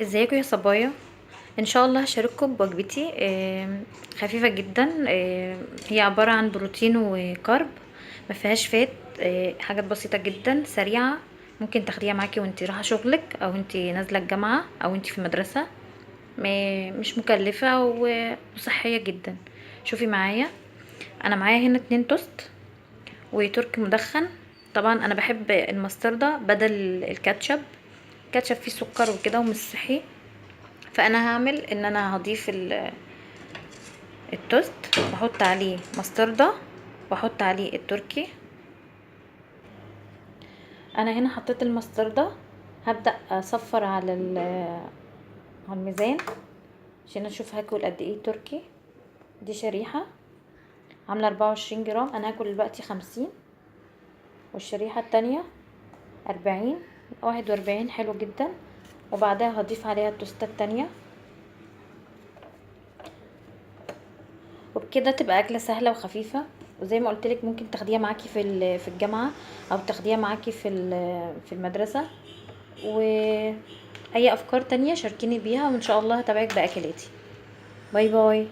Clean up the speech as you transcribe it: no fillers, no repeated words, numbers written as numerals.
ازيكم يا صبايا؟ ان شاء الله هشارككم بوجبتي خفيفه جدا. هي عباره عن بروتين وكارب، ما فيهاش فات. حاجات بسيطه جدا سريعه، ممكن تاخديها معاكي وانتي رايحه شغلك او انتي نازله الجامعه او انتي في المدرسه. مش مكلفه وصحيه جدا. شوفي معايا، انا معايا هنا 2 توست وترك مدخن. طبعا انا بحب المستردة بدل الكاتشب. الكاتشب فيه سكر وكده ومش صحي، فانا هعمل ان انا هضيف التوست واحط عليه مستردة واحط عليه التركي. انا هنا حطيت المستردة، هبدأ اصفر على الميزان عشان اشوف هاكل قد ايه تركي. دي شريحة عاملة 24 جرام، انا هاكل دلوقتي 50، والشريحة التانية 40، 41. حلو جدا. وبعدها هضيف عليها التوستة التانية، وبكده تبقى اكله سهله وخفيفه. وزي ما قلتلك ممكن تاخديها معاكي في الجامعه او تاخديها معاكي في المدرسه. واي افكار تانية شاركيني بيها وان شاء الله هتابعك باكلاتي. باي باي.